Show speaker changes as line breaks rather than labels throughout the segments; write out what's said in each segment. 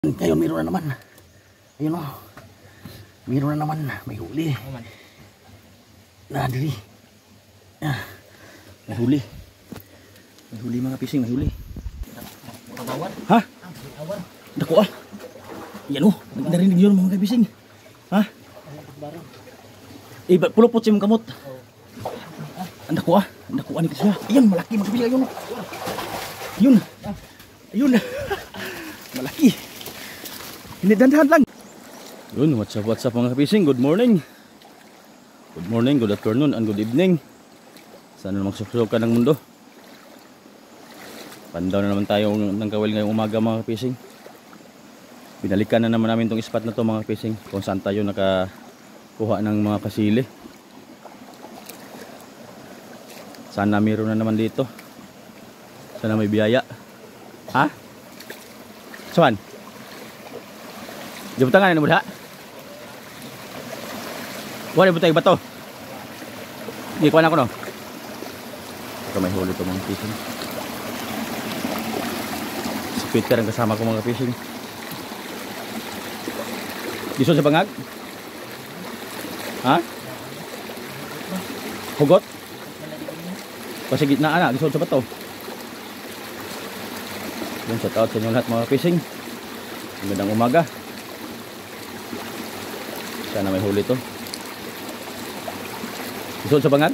Ngayon meron na naman. Ayun o. Meron na naman. May huli. Diri. May huli. May huli mga pising. May huli. Ha? Dako ah. Yan o. Narinig yun mga pising. Ha? Pulupot siya mong kamot. Ang dako ah. Ang dako ah ni siya. Ayan malaki mga pising. Ayun o. Ayun. Ayun. Malaki. Hindi dandahan lang. Yun, what's up mga kapising? Good morning. Good morning, good afternoon, and good evening. Sana namang suksok ka ng mundo. Pandaw na naman tayo ng kawil ngayong umaga mga kapising. Binalikan na naman namin itong spot na to mga kapising, kung saan tayo nakakuha ng mga kasili. Sana meron na naman dito. Sana may biyaya. Ha? Saan? Di butangan na mula. Wala butay bato. Di kuha na ko no. Baka may huli ito mga fishing. Speed ka rin kasama ko mga fishing. Gusto sa bangag? Ha? Hugot? Kasi gitna na. Gusto sa bato. Yun, shout out sa inyo lahat mga fishing. Magandang umaga. Sana may huli to. Gusto sa bangag?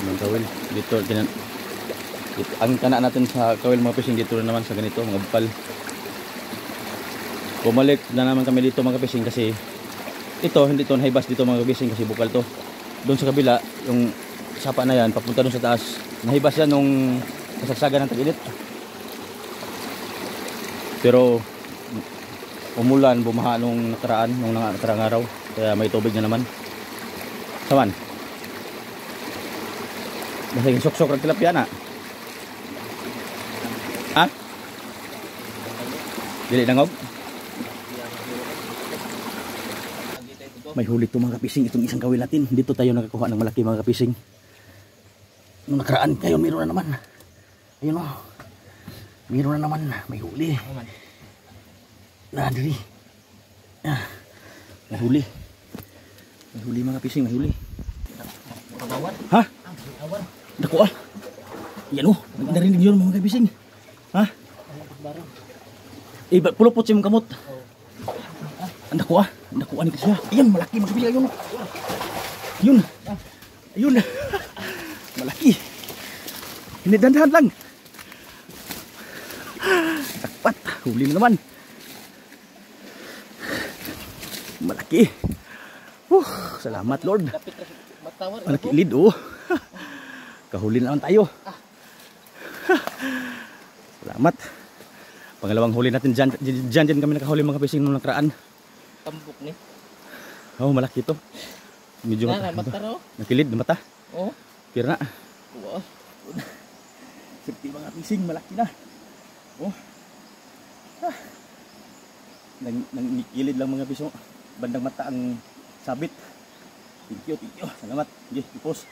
Ang kawil dito, ang kana natin sa kawil mga fishing dito naman sa ganito mga bukal. Bumalik na naman kami dito mga fishing kasi ito hindi to nahibas dito mga fishing kasi bukal to. Doon sa kabila yung sapa na yan papunta doon sa taas nahibas yan nung kasagsagan ng tag-init. Pero umulan, bumaha nung nakarang araw, kaya may tubig na naman. Saman? Basta yung sok-sok ng tilapia na. Ha? Dili nangog? May huli ito mga kapising, itong isang kawil natin. Dito tayo nakakuha ng malaki mga kapising. Nung nakaraan kayo, meron na naman. Ayun o. Meron na naman. May huli. Diri. May huli. May huli mga pising. May huli. Ha? Dako ah. Yan o. Narinig yun mga pising. Ha? Pulupot siya mong kamot. Ang dako ah. Ang dako ni siya. Ayan malaki mga pising. Ayun o. Ayun. Ayun. Malaki. Hindi dandahan lang. Takpat. Huli na naman. Malaki. Salamat Lord. Malaki lid oh. Kahuli na naman tayo. Salamat. Pangalawang huli natin dyan kami nakahuli mga fishing nung nakaraan.
Tambok ni.
Oh malaki to. Medyo nakilid na mata.
Oh.
Kira na.
Wow.
Safety mga fishing malaki na. Oh. Nangikilid lang mga piso. Bandang mata ang sabit. Thank you. Salamat. Okay, ipos.